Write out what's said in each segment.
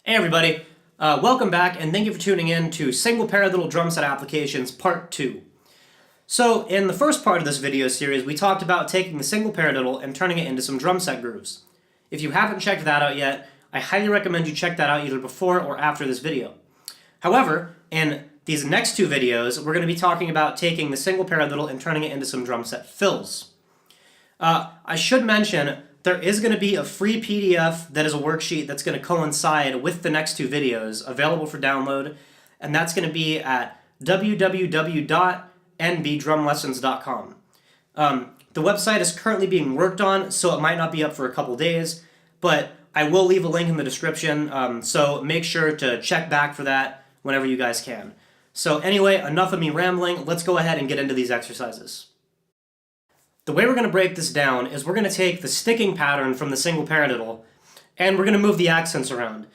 Hey everybody, welcome back and thank you for tuning in to Single Paradiddle Drum Set Applications Part 2. So in the first part of this video series we talked about taking the single paradiddle and turning it into some drum set grooves. If you haven't checked that out yet, I highly recommend you check that out either before or after this video. However, in these next two videos we're going to be talking about taking the single paradiddle and turning it into some drum set fills. I should mention there is going to be a free PDF that is a worksheet that's going to coincide with the next two videos available for download, and that's going to be at www.nbdrumlessons.com. The website is currently being worked on, so it might not be up for a couple days, but I will leave a link in the description, so make sure to check back for that whenever you guys can. So anyway, enough of me rambling, let's go ahead and get into these exercises. The way we're going to break this down is we're going to take the sticking pattern from the single paradiddle and we're going to move the accents around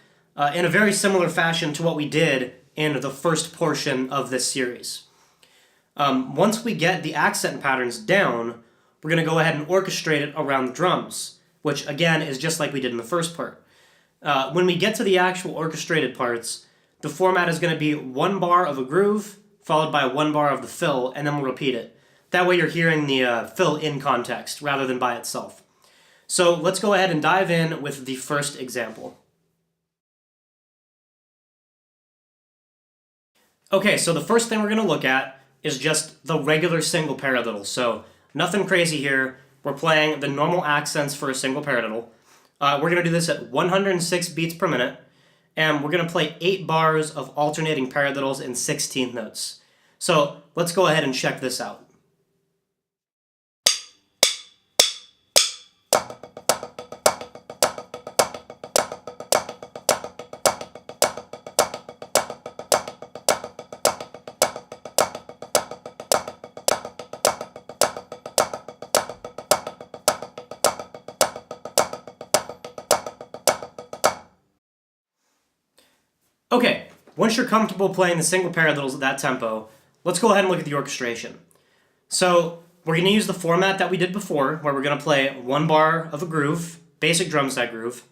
in a very similar fashion to what we did in the first portion of this series. Once we get the accent patterns down, we're going to go ahead and orchestrate it around the drums, which again is just like we did in the first part. When we get to the actual orchestrated parts, the format is going to be one bar of a groove followed by one bar of the fill, and then we'll repeat it. That way you're hearing the fill in context rather than by itself. So let's go ahead and dive in with the first example. Okay, so the first thing we're going to look at is just the regular single paradiddle. So nothing crazy here. We're playing the normal accents for a single paradiddle. We're going to do this at 106 beats per minute, and we're going to play 8 bars of alternating paradiddles in 16th notes. So let's go ahead and check this out. Okay, once you're comfortable playing the single paradiddles at that tempo, let's go ahead and look at the orchestration. So we're going to use the format that we did before, where we're going to play one bar of a groove, basic drum set groove,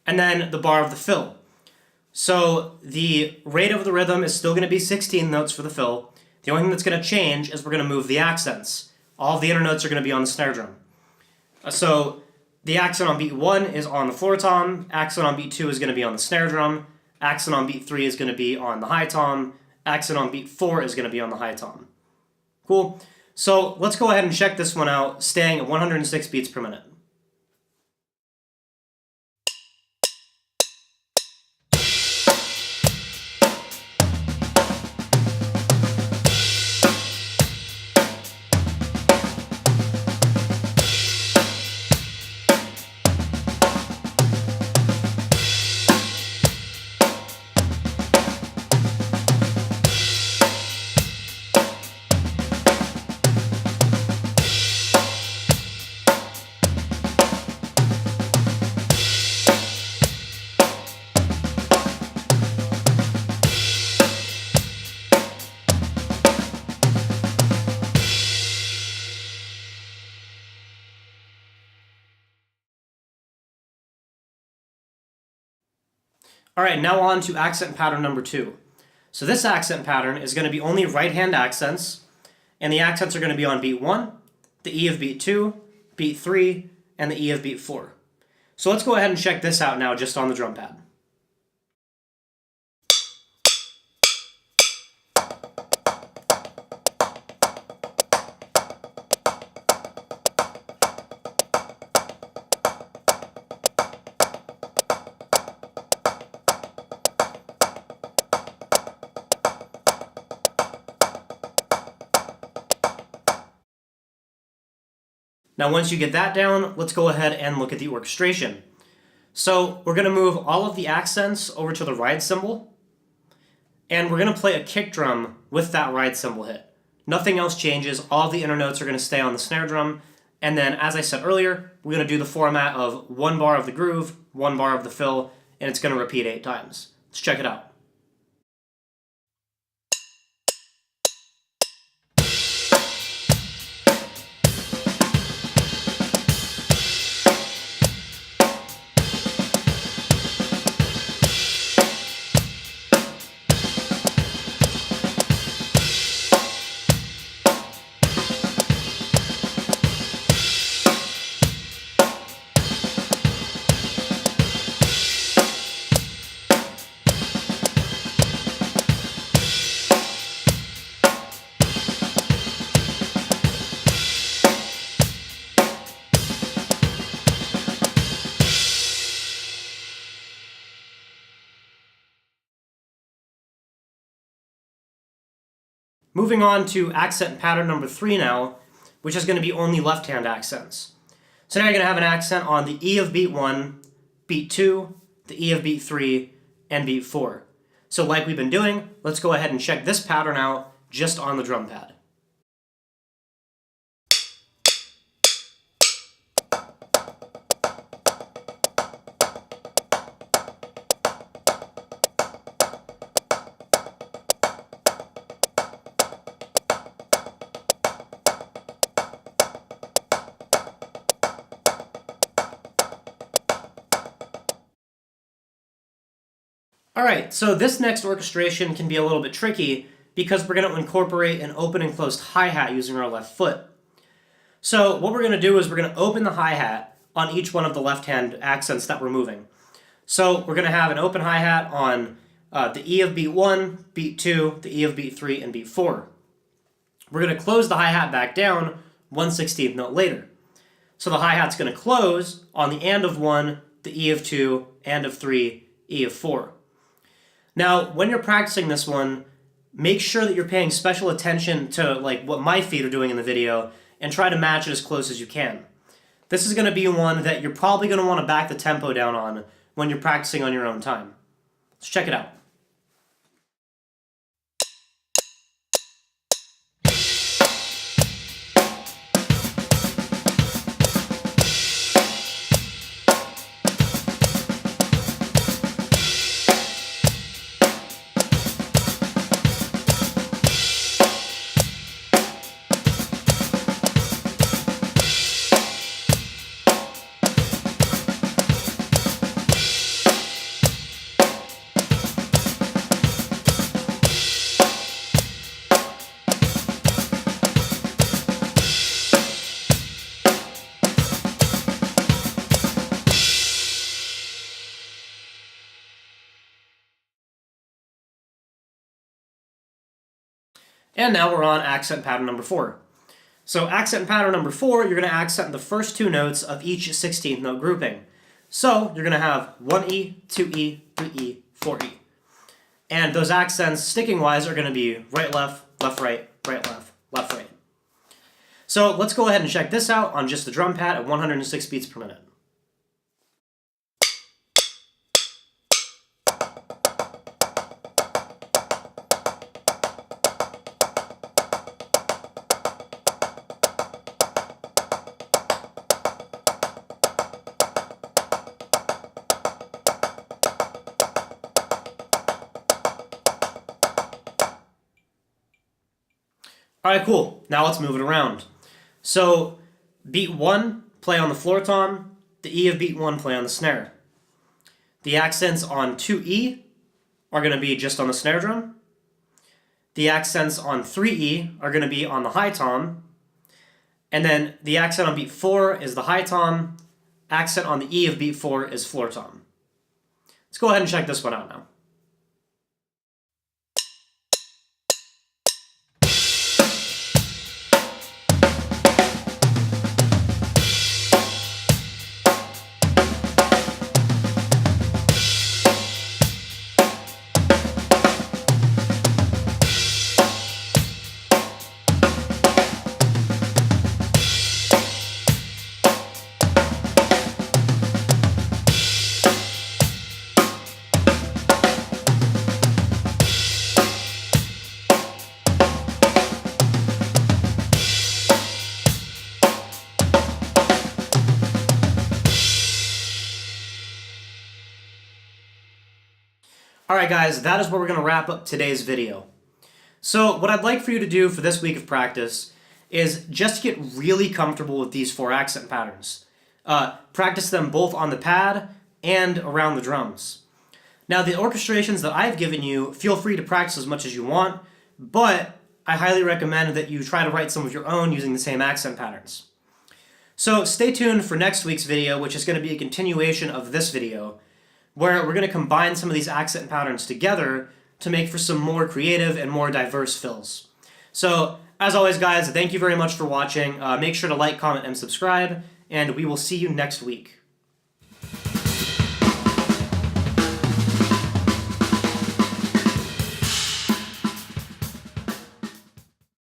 and then the bar of the fill. So the rate of the rhythm is still going to be 16 notes for the fill. The only thing that's going to change is we're going to move the accents. All of the inner notes are going to be on the snare drum. So the accent on beat 1 is on the floor tom, accent on beat 2 is going to be on the snare drum, accent on beat 3 is going to be on the high tom, accent on beat 4 is going to be on the high tom. Cool. So let's go ahead and check this one out, staying at 106 beats per minute. Alright, now on to accent pattern number 2. So this accent pattern is going to be only right hand accents, and the accents are going to be on beat 1, the E of beat 2, beat 3, and the E of beat 4. So let's go ahead and check this out now just on the drum pad. Now once you get that down, let's go ahead and look at the orchestration. So we're going to move all of the accents over to the ride cymbal, and we're going to play a kick drum with that ride cymbal hit. Nothing else changes, all of the inner notes are going to stay on the snare drum, and then as I said earlier, we're going to do the format of one bar of the groove, one bar of the fill, and it's going to repeat 8 times. Let's check it out. Moving on to accent pattern number 3 now, which is going to be only left-hand accents. So now you're going to have an accent on the E of beat 1, beat 2, the E of beat 3, and beat 4. So like we've been doing, let's go ahead and check this pattern out just on the drum pad. Alright, so this next orchestration can be a little bit tricky because we're going to incorporate an open and closed hi-hat using our left foot. So what we're going to do is we're going to open the hi-hat on each one of the left-hand accents that we're moving. So we're going to have an open hi-hat on the E of beat 1, beat 2, the E of beat 3, and beat 4. We're going to close the hi-hat back down 1/16th note later. So the hi-hat's going to close on the and of 1, the E of 2, and of 3, E of 4. Now, when you're practicing this one, make sure that you're paying special attention to like what my feet are doing in the video and try to match it as close as you can. This is going to be one that you're probably going to want to back the tempo down on when you're practicing on your own time. Let's check it out. And now we're on accent pattern number 4. So accent pattern number 4, you're going to accent the first 2 notes of each 16th note grouping. So you're going to have 1E, 2E, 3E, 4E. And those accents, sticking-wise, are going to be right, left, right, left, right. So let's go ahead and check this out on just the drum pad at 106 beats per minute. Alright, cool. Now let's move it around. So, beat 1, play on the floor tom. The E of beat 1, play on the snare. The accents on 2E are going to be just on the snare drum. The accents on 3E are going to be on the high tom. And then the accent on beat 4 is the high tom. Accent on the E of beat 4 is floor tom. Let's go ahead and check this one out now. Alright guys, that is where we're going to wrap up today's video. So what I'd like for you to do for this week of practice is just get really comfortable with these 4 accent patterns. Practice them both on the pad and around the drums. Now the orchestrations that I've given you, feel free to practice as much as you want, but I highly recommend that you try to write some of your own using the same accent patterns. So stay tuned for next week's video, which is going to be a continuation of this video, where we're going to combine some of these accent patterns together to make for some more creative and more diverse fills. So, as always guys, thank you very much for watching. Make sure to like, comment, and subscribe, and we will see you next week.